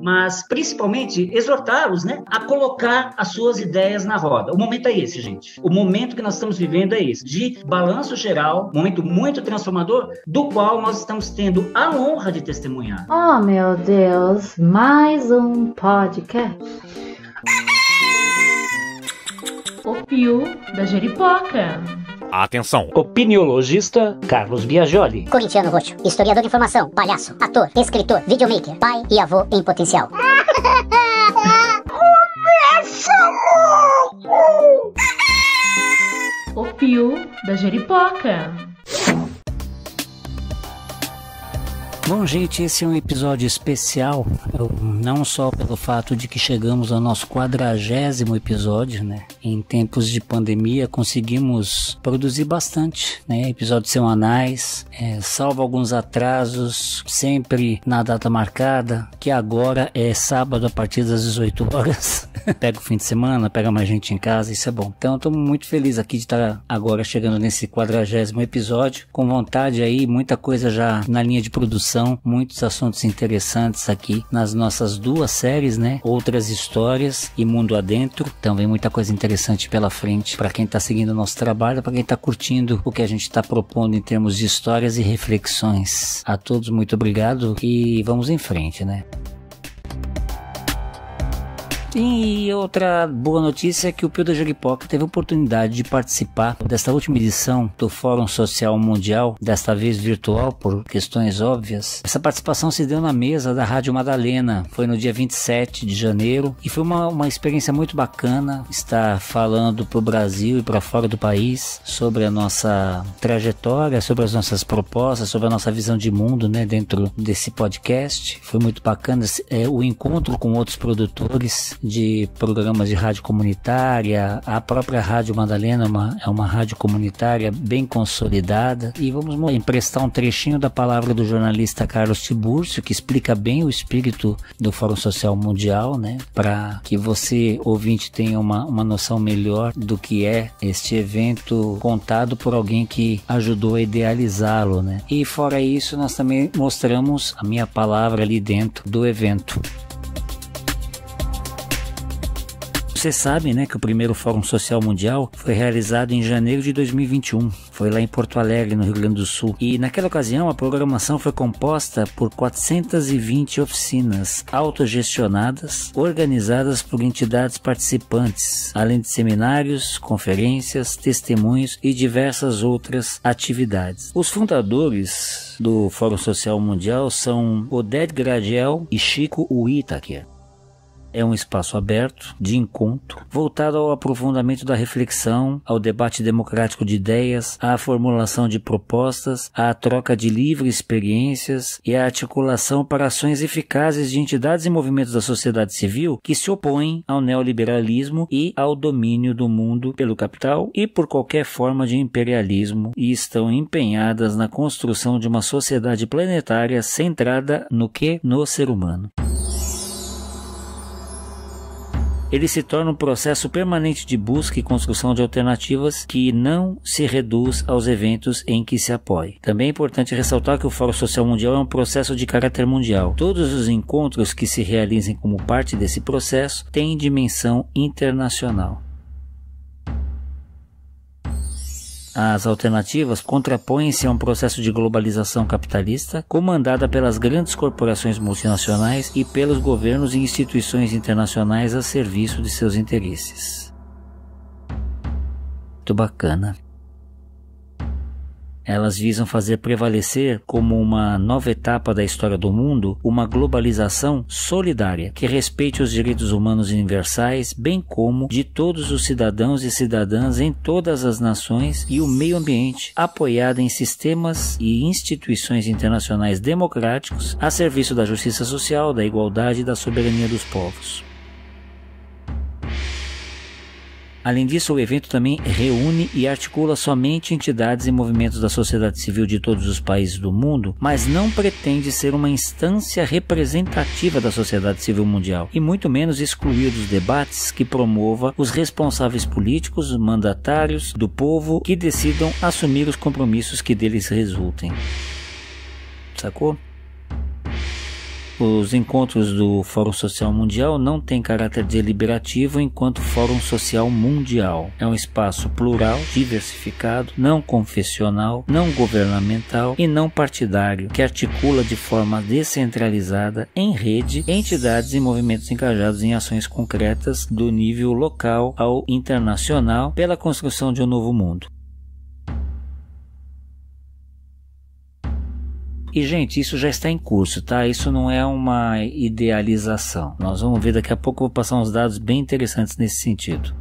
mas principalmente exortá-los, né, a colocar as suas ideias na roda. O momento é esse, gente. O momento que nós estamos vivendo é esse, de balanço geral, momento muito transformador, do qual nós estamos tendo a honra de testemunhar. Oh, meu Deus, mais um podcast. O Pio da Jeripoca. Atenção! Opiniologista Carlos Biagioli. Corintiano roxo, historiador de informação, palhaço, ator, escritor, videomaker, pai e avô em potencial. Começa logo! O Pio da Jeripoca. Bom, gente, esse é um episódio especial, não só pelo fato de que chegamos ao nosso 40º episódio, né? Em tempos de pandemia conseguimos produzir bastante, né? Episódios semanais, salvo alguns atrasos, sempre na data marcada, que agora é sábado a partir das 18 horas. Pega o fim de semana, pega mais gente em casa, isso é bom. Então, estou muito feliz aqui de estar agora chegando nesse 40º episódio, com vontade aí, muita coisa já na linha de produção, muitos assuntos interessantes aqui nas nossas duas séries, né? Outras histórias e mundo adentro. Então vem muita coisa interessante pela frente para quem está seguindo o nosso trabalho, para quem está curtindo o que a gente está propondo em termos de histórias e reflexões. A todos muito obrigado e vamos em frente, né? E outra boa notícia é que o Pio da Jeripoca teve a oportunidade de participar desta última edição do Fórum Social Mundial, desta vez virtual por questões óbvias. Essa participação se deu na mesa da Rádio Madalena, foi no dia 27 de janeiro e foi uma experiência muito bacana estar falando para o Brasil e para fora do país sobre a nossa trajetória, sobre as nossas propostas, sobre a nossa visão de mundo, né, dentro desse podcast. Foi muito bacana o encontro com outros produtores de programas de rádio comunitária. A própria Rádio Madalena é uma rádio comunitária bem consolidada, e vamos emprestar um trechinho da palavra do jornalista Carlos Tiburcio, que explica bem o espírito do Fórum Social Mundial, né, para que você, ouvinte, tenha uma noção melhor do que é este evento contado por alguém que ajudou a idealizá-lo, né. E fora isso, nós também mostramos a minha palavra ali dentro do evento. Vocês sabem, né, que o primeiro Fórum Social Mundial foi realizado em janeiro de 2021. Foi lá em Porto Alegre, no Rio Grande do Sul. E naquela ocasião a programação foi composta por 420 oficinas autogestionadas, organizadas por entidades participantes, além de seminários, conferências, testemunhos e diversas outras atividades. Os fundadores do Fórum Social Mundial são Oded Gradiel e Chico Whittaker. É um espaço aberto, de encontro, voltado ao aprofundamento da reflexão, ao debate democrático de ideias, à formulação de propostas, à troca de livres experiências e à articulação para ações eficazes de entidades e movimentos da sociedade civil que se opõem ao neoliberalismo e ao domínio do mundo pelo capital e por qualquer forma de imperialismo, e estão empenhadas na construção de uma sociedade planetária centrada no quê? No ser humano. Ele se torna um processo permanente de busca e construção de alternativas que não se reduz aos eventos em que se apoia. Também é importante ressaltar que o Fórum Social Mundial é um processo de caráter mundial. Todos os encontros que se realizem como parte desse processo têm dimensão internacional. As alternativas contrapõem-se a um processo de globalização capitalista comandada pelas grandes corporações multinacionais e pelos governos e instituições internacionais a serviço de seus interesses. Muito bacana. Elas visam fazer prevalecer, como uma nova etapa da história do mundo, uma globalização solidária, que respeite os direitos humanos universais, bem como de todos os cidadãos e cidadãs em todas as nações, e o meio ambiente, apoiada em sistemas e instituições internacionais democráticos, a serviço da justiça social, da igualdade e da soberania dos povos. Além disso, o evento também reúne e articula somente entidades e movimentos da sociedade civil de todos os países do mundo, mas não pretende ser uma instância representativa da sociedade civil mundial, e muito menos excluir dos debates que promova os responsáveis políticos, mandatários do povo que decidam assumir os compromissos que deles resultem. Sacou? Os encontros do Fórum Social Mundial não têm caráter deliberativo enquanto Fórum Social Mundial. É um espaço plural, diversificado, não confessional, não governamental e não partidário, que articula de forma descentralizada, em rede, entidades e movimentos engajados em ações concretas do nível local ao internacional pela construção de um novo mundo. E, gente, isso já está em curso, tá? Isso não é uma idealização. Nós vamos ver daqui a pouco, eu vou passar uns dados bem interessantes nesse sentido.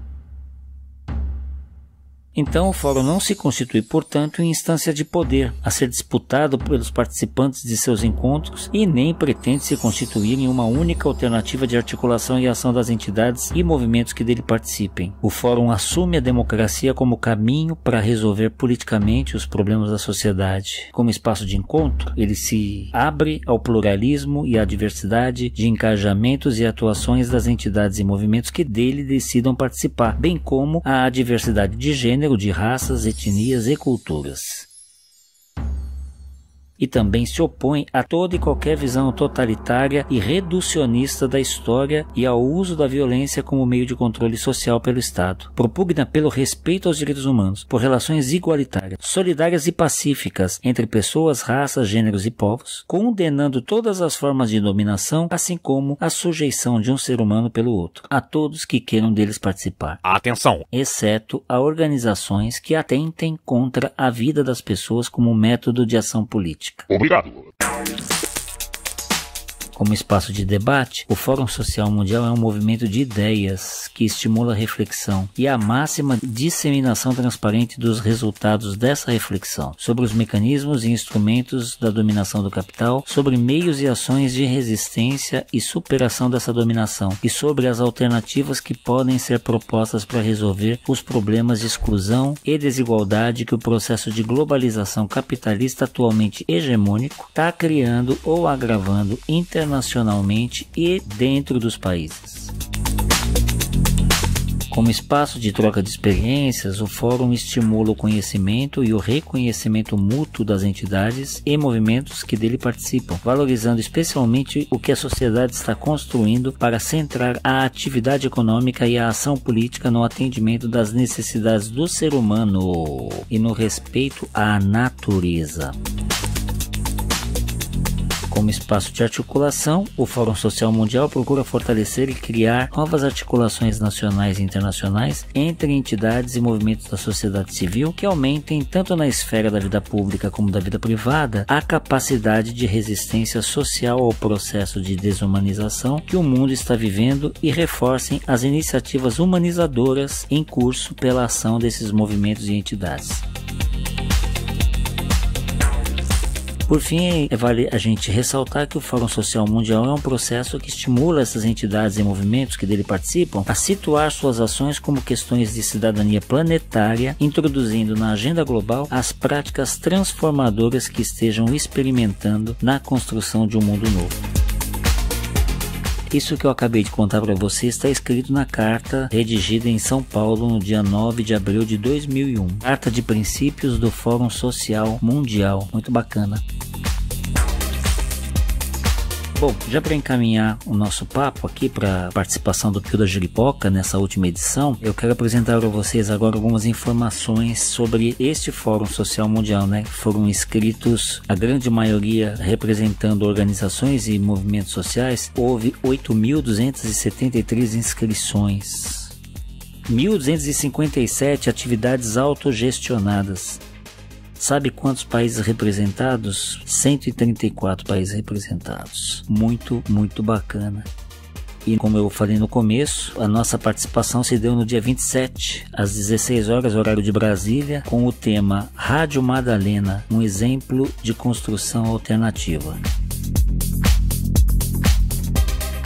Então, o fórum não se constitui, portanto, em instância de poder a ser disputado pelos participantes de seus encontros e nem pretende se constituir em uma única alternativa de articulação e ação das entidades e movimentos que dele participem. O fórum assume a democracia como caminho para resolver politicamente os problemas da sociedade. Como espaço de encontro, ele se abre ao pluralismo e à diversidade de engajamentos e atuações das entidades e movimentos que dele decidam participar, bem como à diversidade de gênero, de raças, etnias e culturas. E também se opõe a toda e qualquer visão totalitária e reducionista da história e ao uso da violência como meio de controle social pelo Estado. Propugna pelo respeito aos direitos humanos, por relações igualitárias, solidárias e pacíficas entre pessoas, raças, gêneros e povos, condenando todas as formas de dominação, assim como a sujeição de um ser humano pelo outro, a todos que queiram deles participar. Atenção! Exceto a organizações que atentem contra a vida das pessoas como método de ação política. Obrigado. Como espaço de debate, o Fórum Social Mundial é um movimento de ideias que estimula a reflexão e a máxima disseminação transparente dos resultados dessa reflexão sobre os mecanismos e instrumentos da dominação do capital, sobre meios e ações de resistência e superação dessa dominação e sobre as alternativas que podem ser propostas para resolver os problemas de exclusão e desigualdade que o processo de globalização capitalista atualmente hegemônico está criando ou agravando internacionalmente e dentro dos países. Como espaço de troca de experiências, o fórum estimula o conhecimento e o reconhecimento mútuo das entidades e movimentos que dele participam, valorizando especialmente o que a sociedade está construindo para centrar a atividade econômica e a ação política no atendimento das necessidades do ser humano e no respeito à natureza. Como espaço de articulação, o Fórum Social Mundial procura fortalecer e criar novas articulações nacionais e internacionais entre entidades e movimentos da sociedade civil que aumentem, tanto na esfera da vida pública como da vida privada, a capacidade de resistência social ao processo de desumanização que o mundo está vivendo e reforcem as iniciativas humanizadoras em curso pela ação desses movimentos e entidades. Por fim, vale a gente ressaltar que o Fórum Social Mundial é um processo que estimula essas entidades e movimentos que dele participam a situar suas ações como questões de cidadania planetária, introduzindo na agenda global as práticas transformadoras que estejam experimentando na construção de um mundo novo. Isso que eu acabei de contar para você está escrito na carta redigida em São Paulo no dia 9 de abril de 2001. Carta de princípios do Fórum Social Mundial. Muito bacana. Bom, já para encaminhar o nosso papo aqui para a participação do Pio da Jeripoca nessa última edição, eu quero apresentar para vocês agora algumas informações sobre este Fórum Social Mundial, né? Foram inscritos, a grande maioria representando organizações e movimentos sociais. Houve 8.273 inscrições, 1.257 atividades autogestionadas. Sabe quantos países representados? 134 países representados. Muito, muito bacana. E como eu falei no começo, a nossa participação se deu no dia 27, às 16 horas, horário de Brasília, com o tema Rádio Madalena, um exemplo de construção alternativa.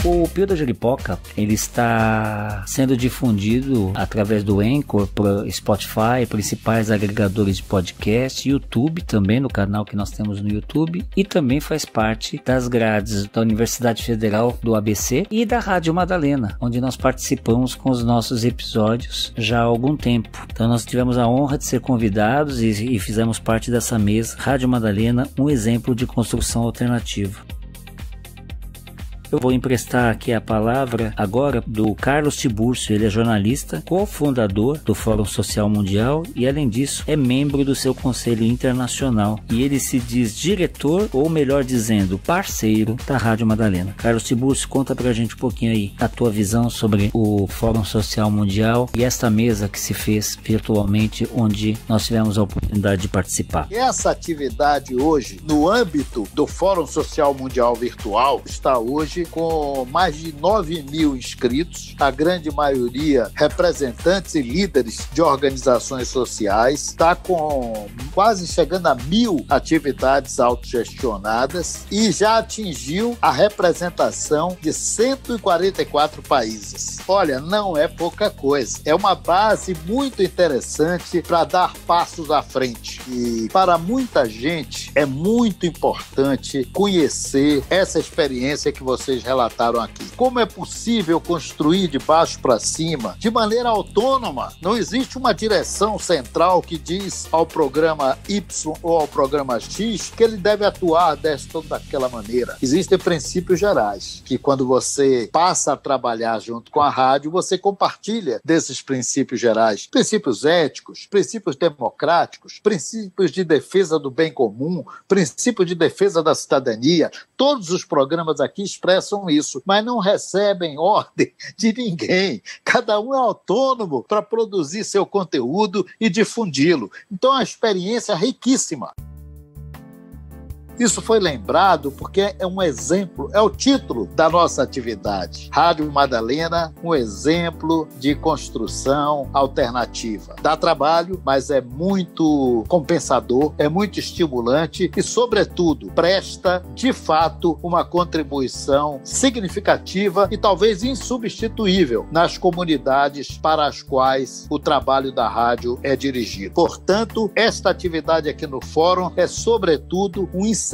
O Pio da Jeripoca, ele está sendo difundido através do Anchor, por Spotify, principais agregadores de podcast, YouTube também, no canal que nós temos no YouTube, e também faz parte das grades da Universidade Federal do ABC e da Rádio Madalena, onde nós participamos com os nossos episódios já há algum tempo. Então nós tivemos a honra de ser convidados e fizemos parte dessa mesa, Rádio Madalena, um exemplo de construção alternativa. Eu vou emprestar aqui a palavra agora do Carlos Tiburcio. Ele é jornalista, cofundador do Fórum Social Mundial e, além disso, é membro do seu Conselho Internacional. E ele se diz diretor, ou melhor dizendo, parceiro da Rádio Madalena. Carlos Tiburcio, conta pra gente um pouquinho aí a tua visão sobre o Fórum Social Mundial e esta mesa que se fez virtualmente, onde nós tivemos a oportunidade de participar. Essa atividade hoje, no âmbito do Fórum Social Mundial Virtual, está hoje com mais de 9.000 inscritos, a grande maioria representantes e líderes de organizações sociais, está com quase chegando a 1.000 atividades autogestionadas e já atingiu a representação de 144 países. Olha, não é pouca coisa, é uma base muito interessante para dar passos à frente. E para muita gente é muito importante conhecer essa experiência que vocês relataram aqui. Como é possível construir de baixo para cima, de maneira autônoma? Não existe uma direção central que diz ao programa Y ou ao programa X que ele deve atuar desta ou daquela maneira. Existem princípios gerais que, quando você passa a trabalhar junto com a rádio, você compartilha desses princípios gerais, princípios éticos, princípios democráticos, princípios de defesa do bem comum, princípios de defesa da cidadania. Todos os programas aqui expressam isso, mas não recebem ordem de ninguém. Cada um é autônomo para produzir seu conteúdo e difundi-lo. Então, é uma experiência riquíssima. Isso foi lembrado porque é um exemplo, é o título da nossa atividade. Rádio Madalena, um exemplo de construção alternativa. Dá trabalho, mas é muito compensador, é muito estimulante e, sobretudo, presta, de fato, uma contribuição significativa e talvez insubstituível nas comunidades para as quais o trabalho da rádio é dirigido. Portanto, esta atividade aqui no Fórum é, sobretudo, um incentivo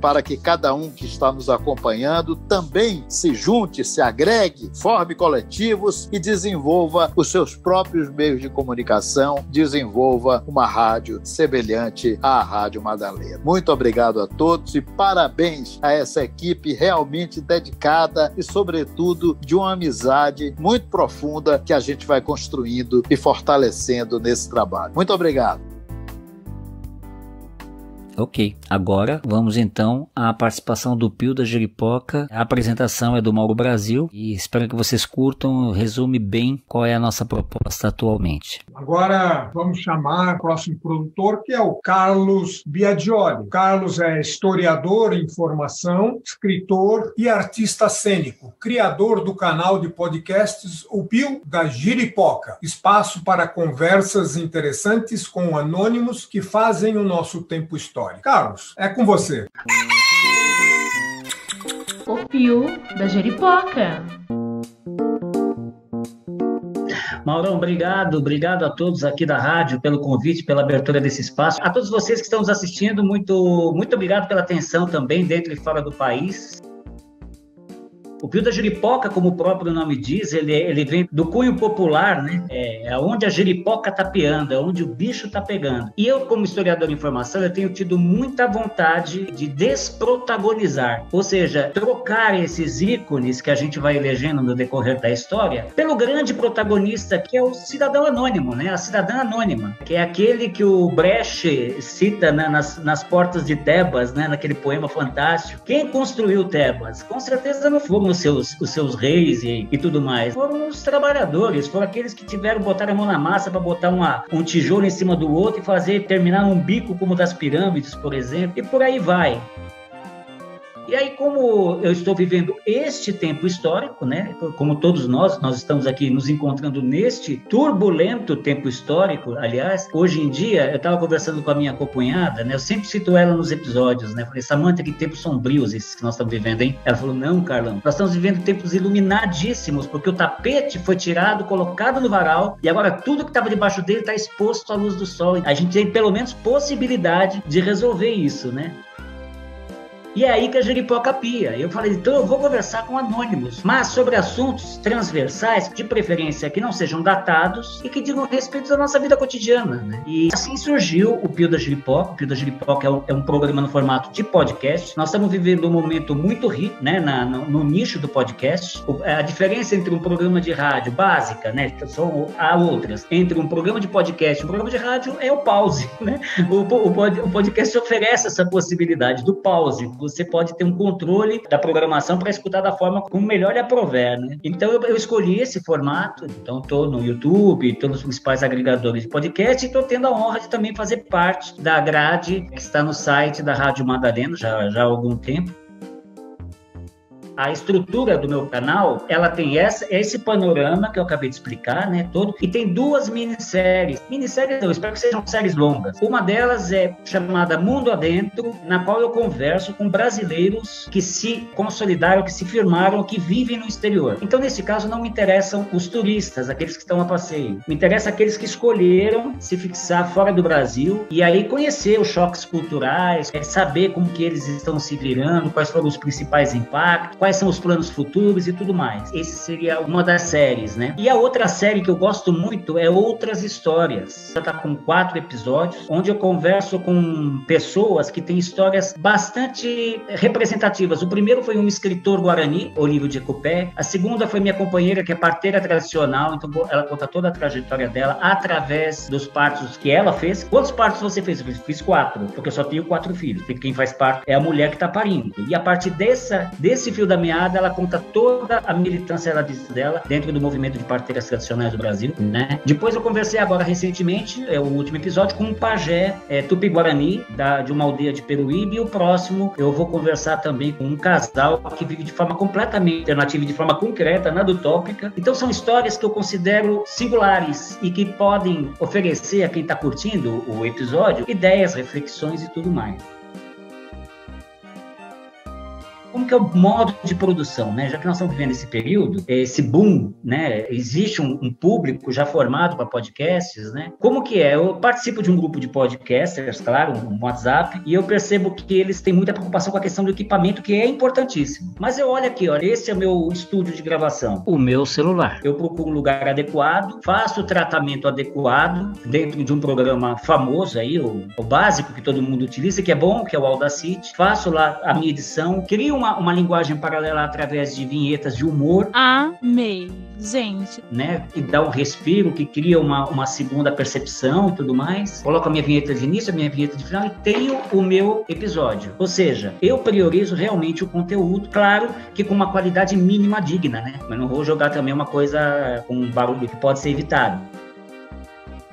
para que cada um que está nos acompanhando também se junte, se agregue, forme coletivos e desenvolva os seus próprios meios de comunicação, desenvolva uma rádio semelhante à Rádio Madalena. Muito obrigado a todos e parabéns a essa equipe realmente dedicada e, sobretudo, de uma amizade muito profunda que a gente vai construindo e fortalecendo nesse trabalho. Muito obrigado. Ok, agora vamos então à participação do Pio da Jeripoca. A apresentação é do Mauro Brasil e espero que vocês curtam, resume bem qual é a nossa proposta atualmente. Agora vamos chamar o próximo produtor, que é o Carlos Biagioli. O Carlos é historiador em formação, escritor e artista cênico, criador do canal de podcasts O Pio da Jeripoca, espaço para conversas interessantes com anônimos que fazem o nosso tempo histórico. Carlos, é com você. O Pio da Jeripoca. Maurão, obrigado a todos aqui da rádio pelo convite, pela abertura desse espaço. A todos vocês que estão nos assistindo, muito obrigado pela atenção também, dentro e fora do país. O Pio da Jeripoca, como o próprio nome diz, ele vem do cunho popular, né? É onde a jeripoca está peando, é onde o bicho está pegando. E eu, como historiador de informação, eu tenho tido muita vontade de desprotagonizar, ou seja, trocar esses ícones que a gente vai elegendo no decorrer da história pelo grande protagonista, que é o cidadão anônimo, né? A cidadã anônima, que é aquele que o Brecht cita, né, nas portas de Tebas, né, naquele poema fantástico. Quem construiu Tebas? Com certeza não foram os seus reis e tudo mais. Foram os trabalhadores, foram aqueles que botaram a mão na massa para botar um tijolo em cima do outro e terminar num bico como o das pirâmides, por exemplo, e por aí vai. E aí, como eu estou vivendo este tempo histórico, né? Como todos nós estamos aqui nos encontrando neste turbulento tempo histórico. Aliás, hoje em dia, eu estava conversando com a minha cocunhada, né? Eu sempre cito ela nos episódios, né? Falei, Samanta, que tempos sombrios esses que nós estamos vivendo, hein? Ela falou, não, Carlão, nós estamos vivendo tempos iluminadíssimos, porque o tapete foi tirado, colocado no varal, e agora tudo que estava debaixo dele está exposto à luz do sol. A gente tem, pelo menos, possibilidade de resolver isso, né? E é aí que a Jeripoca pia. Eu falei, então eu vou conversar com anônimos, mas sobre assuntos transversais, de preferência que não sejam datados e que digam respeito da nossa vida cotidiana, né? E assim surgiu o Pio da Jeripoca. O Pio da Jeripoca é um programa no formato de podcast. Nós estamos vivendo um momento muito rico, né, no nicho do podcast. A diferença entre um programa de rádio básica, né, há outras, entre um programa de podcast e um programa de rádio é o pause, né? O podcast oferece essa possibilidade do pause. Você pode ter um controle da programação para escutar da forma como melhor lhe aprover, né? Então eu escolhi esse formato. Então estou no YouTube, estou nos principais agregadores de podcast e estou tendo a honra de também fazer parte da grade que está no site da Rádio Madalena já há algum tempo. A estrutura do meu canal, ela tem esse panorama que eu acabei de explicar, né, todo, e tem 2 minisséries. Minisséries eu espero que sejam séries longas. Uma delas é chamada Mundo Adentro, na qual eu converso com brasileiros que se consolidaram, que se firmaram, que vivem no exterior. Então, nesse caso, não me interessam os turistas, aqueles que estão a passeio. Me interessa aqueles que escolheram se fixar fora do Brasil e aí conhecer os choques culturais, saber como que eles estão se virando, quais foram os principais impactos, quais são os planos futuros e tudo mais. Esse seria uma das séries, né? E a outra série que eu gosto muito é Outras Histórias. Ela está com 4 episódios, onde eu converso com pessoas que têm histórias bastante representativas. O primeiro foi um escritor guarani, Olívio de Ecupé. A segunda foi minha companheira, que é parteira tradicional, então ela conta toda a trajetória dela através dos partos que ela fez. Quantos partos você fez? Eu fiz 4, porque eu só tenho 4 filhos. Quem faz parto é a mulher que está parindo. E a partir desse fio da meada, ela conta toda a militância dela dentro do movimento de parteiras tradicionais do Brasil, né? Depois eu conversei agora recentemente, o último episódio, com um pajé Tupi-Guarani, de uma aldeia de Peruíbe, e o próximo eu vou conversar também com um casal que vive de forma completamente alternativa, de forma concreta, nada utópica. Então são histórias que eu considero singulares e que podem oferecer a quem está curtindo o episódio ideias, reflexões e tudo mais. Como que é o modo de produção, né? Já que nós estamos vivendo esse período, esse boom, né? Existe um público já formado para podcasts, né? Como que é? Eu participo de um grupo de podcasters, claro, um WhatsApp, e eu percebo que eles têm muita preocupação com a questão do equipamento, que é importantíssimo. Mas eu olho aqui, olha, esse é o meu estúdio de gravação. O meu celular. Eu procuro um lugar adequado, faço o tratamento adequado dentro de um programa famoso aí, o básico que todo mundo utiliza, que é bom, que é o Audacity. Faço lá a minha edição, crio uma linguagem paralela através de vinhetas de humor. Amei, gente. Né? Que dá um respiro, que cria uma segunda percepção e tudo mais. Coloco a minha vinheta de início, a minha vinheta de final e tenho o meu episódio. Ou seja, eu priorizo realmente o conteúdo, claro que com uma qualidade mínima digna, né? Mas não vou jogar também uma coisa com um barulho que pode ser evitado.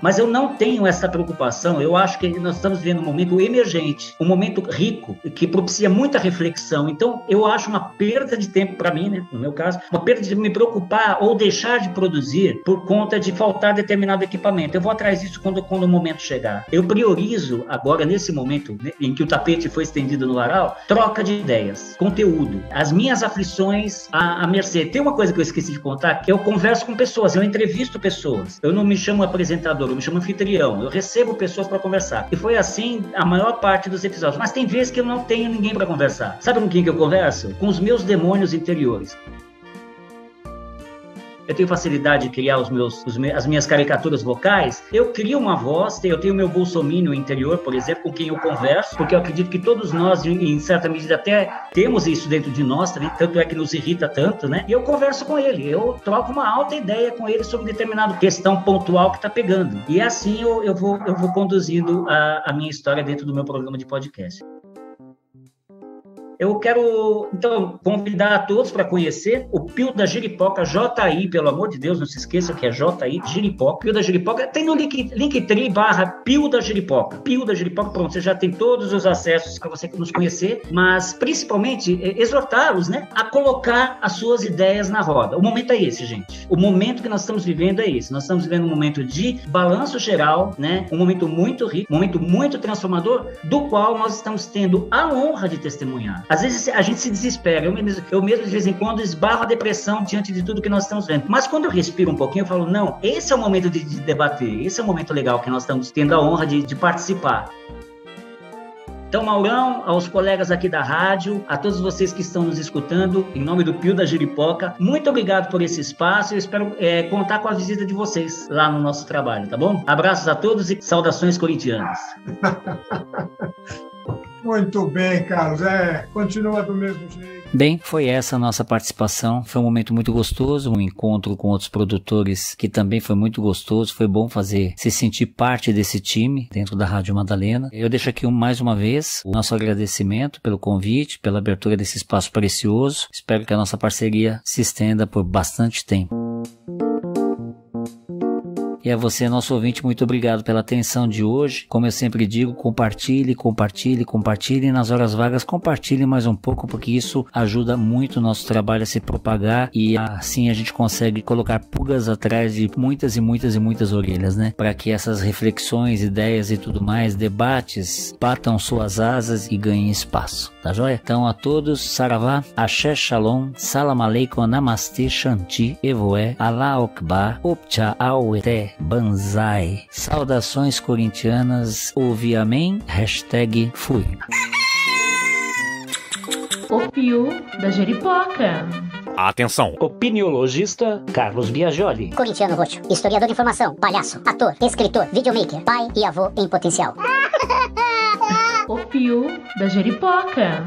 Mas eu não tenho essa preocupação. Eu acho que nós estamos vivendo um momento emergente, um momento rico, que propicia muita reflexão. Então, eu acho uma perda de tempo para mim, né? No meu caso, uma perda de me preocupar ou deixar de produzir por conta de faltar determinado equipamento. Eu vou atrás disso quando o momento chegar. Eu priorizo agora, nesse momento, né, em que o tapete foi estendido no varal, troca de ideias, conteúdo, as minhas aflições à mercê. Tem uma coisa que eu esqueci de contar, que eu converso com pessoas, eu entrevisto pessoas. Eu não me chamo apresentador, eu me chamo anfitrião, eu recebo pessoas para conversar. E foi assim a maior parte dos episódios. Mas tem vezes que eu não tenho ninguém para conversar. Sabe com quem que eu converso? Com os meus demônios interiores. Eu tenho facilidade de criar as minhas caricaturas vocais. Eu crio uma voz, eu tenho meu bolsominion interior, por exemplo, com quem eu converso, porque eu acredito que todos nós, em certa medida, até temos isso dentro de nós, também, tanto é que nos irrita tanto, né? E eu converso com ele, eu troco uma alta ideia com ele sobre determinada questão pontual que está pegando. E assim eu vou conduzindo a minha história dentro do meu programa de podcast. Eu quero, então, convidar a todos para conhecer o Pio da Jeripoca, JI, pelo amor de Deus, não se esqueça que é JI, Jeripoca. Pio da Jeripoca, tem no Linktree/Pio da Jeripoca. Pio da Jeripoca, pronto, você já tem todos os acessos para você nos conhecer, mas, principalmente, exortá-los, né, a colocar as suas ideias na roda. O momento é esse, gente. O momento que nós estamos vivendo é esse. Nós estamos vivendo um momento de balanço geral, né, um momento muito rico, um momento muito transformador, do qual nós estamos tendo a honra de testemunhar. Às vezes a gente se desespera, eu mesmo de vez em quando esbarro a depressão diante de tudo que nós estamos vendo. Mas quando eu respiro um pouquinho, eu falo, não, esse é o momento de debater, esse é o momento legal que nós estamos tendo a honra de participar. Então, Maurão, aos colegas aqui da rádio, a todos vocês que estão nos escutando, em nome do Pio da Jeripoca, muito obrigado por esse espaço. Eu espero contar com a visita de vocês lá no nosso trabalho, tá bom? Abraços a todos e saudações corintianas. Muito bem, Carlos. Continua do mesmo jeito. Bem, foi essa a nossa participação. Foi um momento muito gostoso, um encontro com outros produtores que também foi muito gostoso. Foi bom se sentir parte desse time dentro da Rádio Madalena. Eu deixo aqui mais uma vez o nosso agradecimento pelo convite, pela abertura desse espaço precioso. Espero que a nossa parceria se estenda por bastante tempo. E a você, nosso ouvinte, muito obrigado pela atenção de hoje. Como eu sempre digo, compartilhe, compartilhe, compartilhe. Nas horas vagas, compartilhe mais um pouco, porque isso ajuda muito o nosso trabalho a se propagar e assim a gente consegue colocar pulgas atrás de muitas e muitas e muitas orelhas, né? Para que essas reflexões, ideias e tudo mais, debates, batam suas asas e ganhem espaço. Tá joia? Então a todos, Saravá, Axé Shalom, Salam Aleikum, Namastê, Shanti, Evoé, Allah Okbar, Opcha Aueté, Banzai. Saudações corintianas, ouvi amém, #fui. O Pio da Jeripoca. Atenção! Opiniologista Carlos Biagioli. Corintiano roxo, historiador de informação, palhaço, ator, escritor, videomaker, pai e avô em potencial. O Pio da Jeripoca.